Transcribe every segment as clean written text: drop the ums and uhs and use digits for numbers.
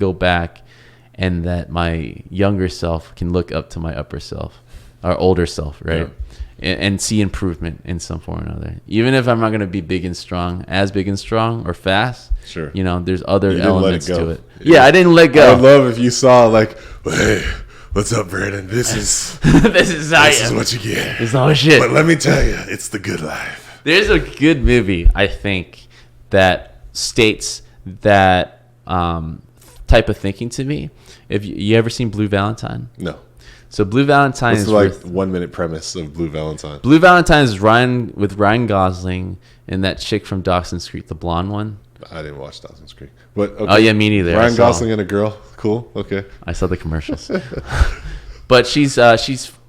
go back and that my younger self can look up to my upper self or older self, right? And see improvement in some form or another. Even if I'm not going to be big and strong or fast, sure. there's other elements to it. Yeah, I didn't let go. I would love if you saw like, hey, what's up, Brandon? This is what you get. It's no shit. But let me tell you, it's the good life. There's a good movie, I think, that states that type of thinking to me. If you ever seen Blue Valentine? No. So Blue Valentine is like 1 minute premise of Blue Valentine. Blue Valentine is with Ryan Gosling and that chick from Dawson's Creek, the blonde one. I didn't watch Dawson's Creek. But okay. Oh yeah, me neither. Ryan Gosling and a girl. Cool. Okay. I saw the commercials. But she's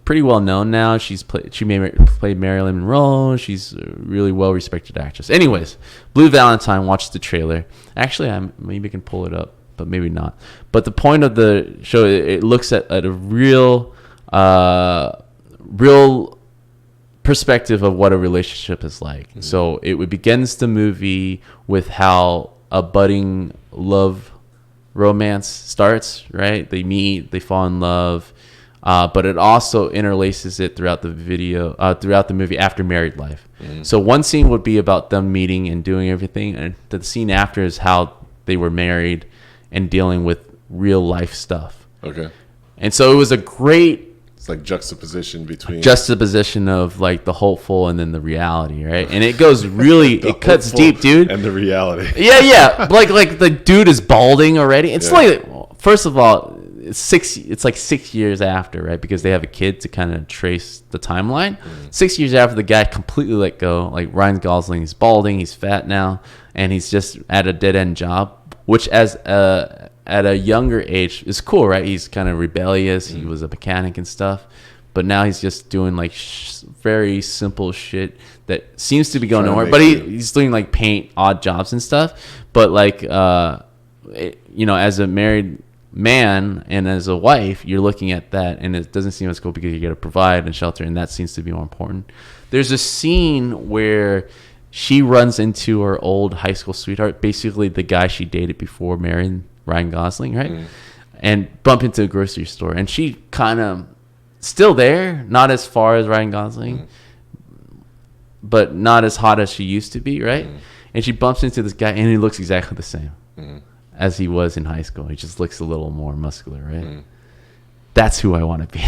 pretty well known now. She played Marilyn Monroe. She's a really well respected actress. Anyways, Blue Valentine. Watch the trailer. Actually, I maybe can pull it up, but maybe not. But the point of the show, it looks at a real perspective of what a relationship is like. Mm-hmm. So it begins the movie with how a budding love romance starts, right? They meet, they fall in love, but it also interlaces it throughout the movie after married life. Mm-hmm. So one scene would be about them meeting and doing everything, and the scene after is how they were married and dealing with real life stuff. Okay. And so it was a great... It's like juxtaposition of like the hopeful and then the reality, right? And it goes really... it cuts deep, dude. And the reality. Yeah. Like the dude is balding already. It's like... First of all, it's like 6 years after, right? Because they have a kid to kind of trace the timeline. 6 years after the guy completely let go. Like Ryan Gosling, he's balding, he's fat now, and he's just at a dead-end job, which at a younger age is cool, right? He's kind of rebellious. He was a mechanic and stuff, but now he's just doing like very simple shit that seems to be going nowhere. But he's doing like paint odd jobs and stuff. But like as a married man and as a wife, you're looking at that, and it doesn't seem as cool because you got to provide and shelter, and that seems to be more important. There's a scene where she runs into her old high school sweetheart, basically the guy she dated before marrying Ryan Gosling, right? And bump into a grocery store, and she kind of still there, not as far as Ryan Gosling, but not as hot as she used to be, right? And she bumps into this guy, and he looks exactly the same as he was in high school. He just looks a little more muscular, right? That's who I want to be.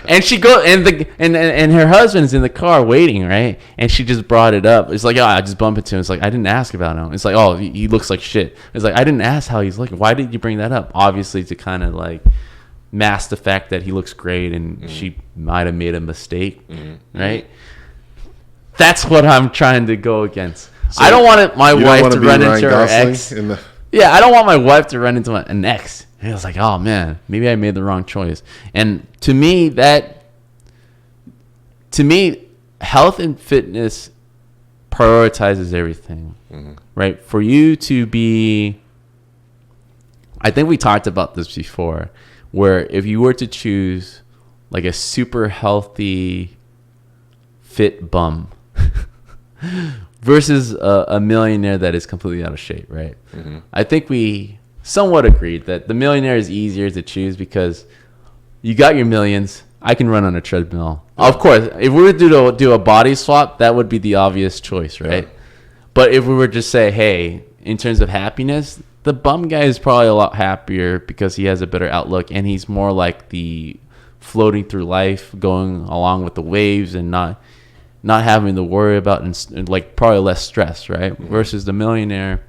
And she goes, and her husband's in the car waiting, right? And she just brought it up. It's like, I just bumped into him. It's like, I didn't ask about him. It's like, he looks like shit. It's like, I didn't ask how he's looking. Why did you bring that up? Obviously to kind of like mask the fact that he looks great and she might have made a mistake, right? That's what I'm trying to go against. So I don't want my wife to run into her ex. Yeah, I don't want my wife to run into an ex. And I was like, oh man, maybe I made the wrong choice. And to me, health and fitness prioritizes everything, right? For you to be, I think we talked about this before, where if you were to choose like a super healthy, fit bum versus a millionaire that is completely out of shape, right? I think we somewhat agreed that the millionaire is easier to choose because you got your millions. I can run on a treadmill. Of course, if we were to do a body swap, that would be the obvious choice, right? But if we were to say, hey, in terms of happiness, the bum guy is probably a lot happier because he has a better outlook and he's more like the floating through life, going along with the waves and not having to worry about and like probably less stress, right? Versus the millionaire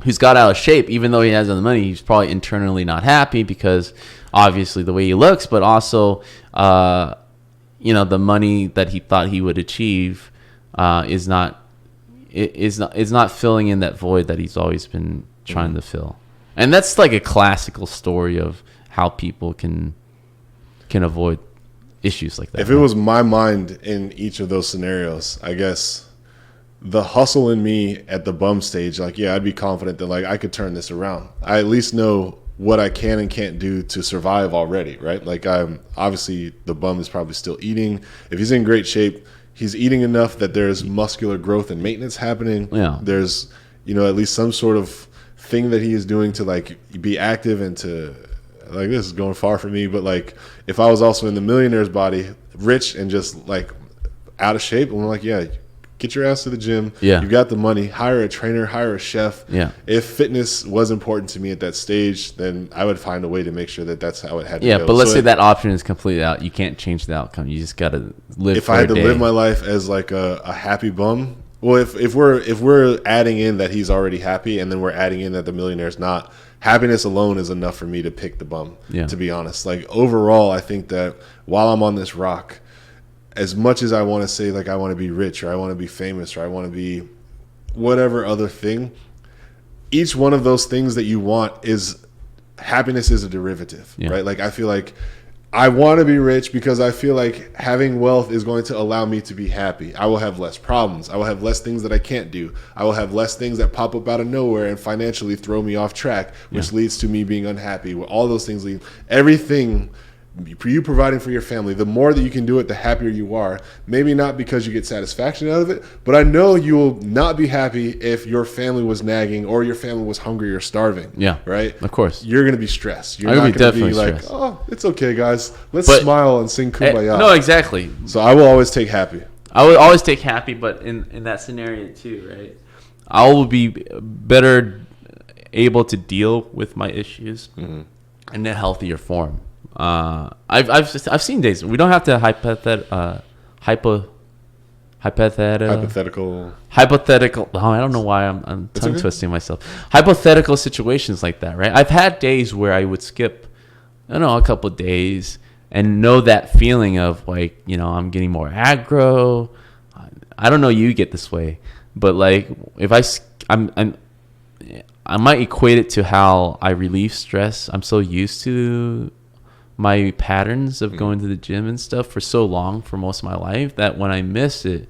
who's got out of shape, even though he has the money, he's probably internally not happy because obviously the way he looks, but also, the money that he thought he would achieve is not filling in that void that he's always been trying to fill. And that's like a classical story of how people can avoid issues like that. If it was my mind in each of those scenarios, I guess the hustle in me at the bum stage, like, yeah, I'd be confident that like I could turn this around. I at least know what I can and can't do to survive already, right? Like obviously the bum is probably still eating. If he's in great shape, he's eating enough that there's muscular growth and maintenance happening. Yeah. There's, at least some sort of thing that he is doing to like be active and to like, this is going far for me, but like if I was also in the millionaire's body, rich and just like out of shape, I'm like, yeah, get your ass to the gym. Yeah. You got the money. Hire a trainer. Hire a chef. Yeah. If fitness was important to me at that stage, then I would find a way to make sure that that's how it had to Yeah, go. but let's So say that option is completely out. You can't change the outcome. You just got to live. if for I had a to day. live my life as like a happy bum, well, if we're adding in that he's already happy, and then we're adding in that the millionaire's not, happiness alone is enough for me to pick the bum. Yeah. To be honest, like overall, I think that while I'm on this rock, as much as I want to say like I want to be rich or I want to be famous or I want to be whatever other thing, each one of those things that you want is happiness is a derivative, Yeah. right? Like I feel like I want to be rich because I feel like having wealth is going to allow me to be happy. I will have less problems. I will have less things that I can't do. I will have less things that pop up out of nowhere and financially throw me off track, which leads to me being unhappy. All those things lead everything. You providing for your family, the more that you can do it, the happier you are. Maybe not because you get satisfaction out of it, but I know you will not be happy if your family was nagging or your family was hungry or starving. Yeah, right. Of course, you're going to be stressed. You're I'm not gonna be going to be definitely like, stressed. "Oh, it's okay, guys. Let's But- smile and sing kumbaya." No, exactly. So I will always take happy. I would always take happy, but in that scenario too, right? I will be better able to deal with my issues in a healthier form. I've seen days. We don't have to hypothetical. Oh, I don't know why I'm tongue twisting myself. Hypothetical situations like that, right? I've had days where I would skip, I don't know, a couple of days and know that feeling of like, you know, I'm getting more aggro. I don't know you get this way, but like if I might equate it to how I relieve stress. I'm so used to my patterns of going to the gym and stuff for so long for most of my life that when I miss it,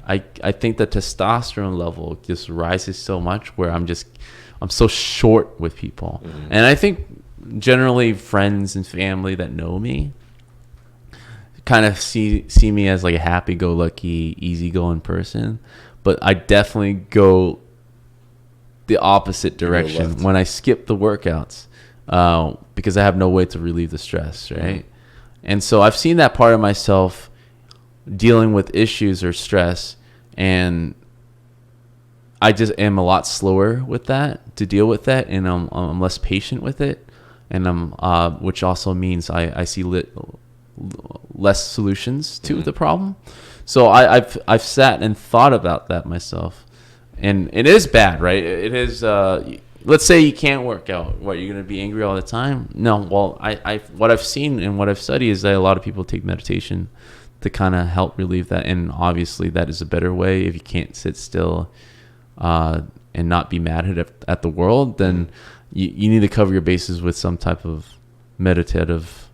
I think the testosterone level just rises so much where I'm so short with people. And I think generally friends and family that know me kind of see me as like a happy-go-lucky, easygoing person, but I definitely go the opposite direction when I skip the workouts. Because I have no way to relieve the stress, right? And so I've seen that part of myself dealing with issues or stress, and I just am a lot slower with that to deal with that, and I'm less patient with it, and which also means I see less solutions to the problem. So I've sat and thought about that myself, and it is bad, right? It is. Let's say you can't work out. What, you're going to be angry all the time? No. Well, what I've seen and what I've studied is that a lot of people take meditation to kind of help relieve that. And obviously that is a better way. If you can't sit still and not be mad at the world, then you need to cover your bases with some type of meditative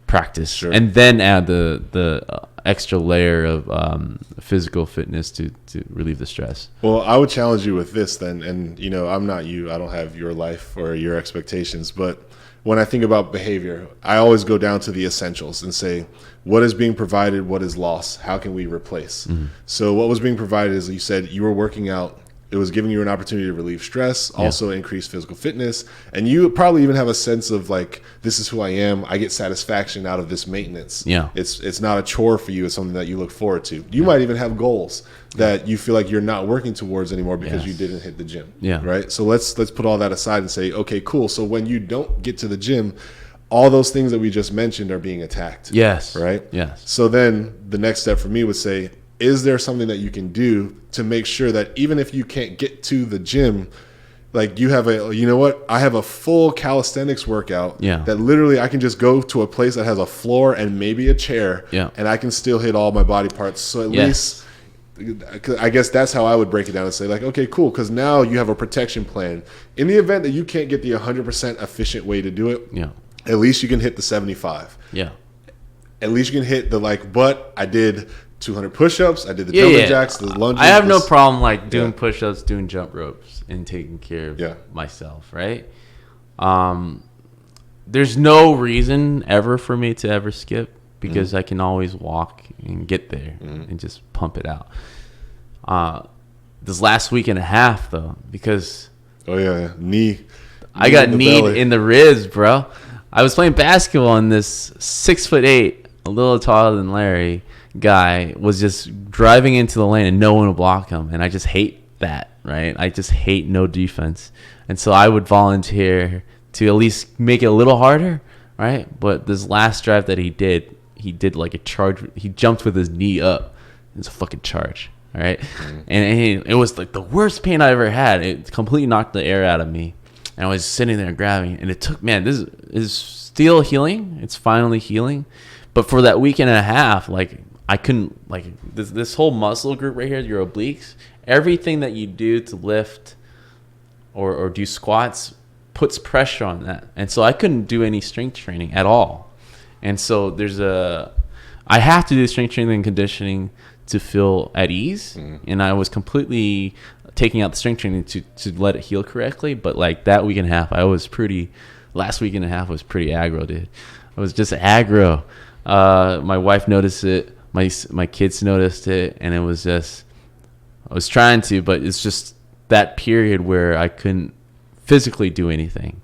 practice. Sure. And then add the extra layer of physical fitness to relieve the stress. Well, I would challenge you with this then, and you know, I'm not you. I don't have your life or your expectations, but when I think about behavior, I always go down to the essentials and say, what is being provided, what is lost, how can we replace? So what was being provided is, you said you were working out. It was giving you an opportunity to relieve stress, also increase physical fitness. And you probably even have a sense of like, this is who I am. I get satisfaction out of this maintenance. Yeah. It's not a chore for you. It's something that you look forward to. You might even have goals that you feel like you're not working towards anymore because you didn't hit the gym. Yeah. Right. So let's put all that aside and say, okay, cool. So when you don't get to the gym, all those things that we just mentioned are being attacked. Yes. Right. Yes. So then the next step for me would say, is there something that you can do to make sure that even if you can't get to the gym, like you have I have a full calisthenics workout that literally I can just go to a place that has a floor and maybe a chair and I can still hit all my body parts. So at least, I guess that's how I would break it down and say like, okay, cool. Because now you have a protection plan. In the event that you can't get the 100% efficient way to do it, at least you can hit the 75. Yeah. At least you can hit the but I did 200 push-ups. I did the jumping jacks, the lunges. I have no problem doing push-ups, doing jump ropes, and taking care of myself, right? There's no reason ever for me to ever skip because I can always walk and get there and just pump it out. This last week and a half, though, because Oh yeah, knee. I got in the kneed belly. in the ribs, bro. I was playing basketball, and this 6'8", a little taller than Larry guy was just driving into the lane, and no one would block him. And I just hate that, right? I just hate no defense, and so I would volunteer to at least make it a little harder, right? But this last drive that he did like a charge. He jumped with his knee up. It was a fucking charge. All right. And it was like the worst pain I ever had. It completely knocked the air out of me. And I was sitting there grabbing. And it took, man, this is still healing. It's finally healing. But for that week and a half, like, I couldn't, like, this whole muscle group right here, your obliques, everything that you do to lift or do squats puts pressure on that. And so I couldn't do any strength training at all. And so I have to do strength training and conditioning to feel at ease. And I was completely taking out the strength training to let it heal correctly. But like that week and a half, last week and a half was pretty aggro, dude. I was just aggro. My wife noticed it. My kids noticed it. And it was just, I was trying to, but it's just that period where I couldn't physically do anything.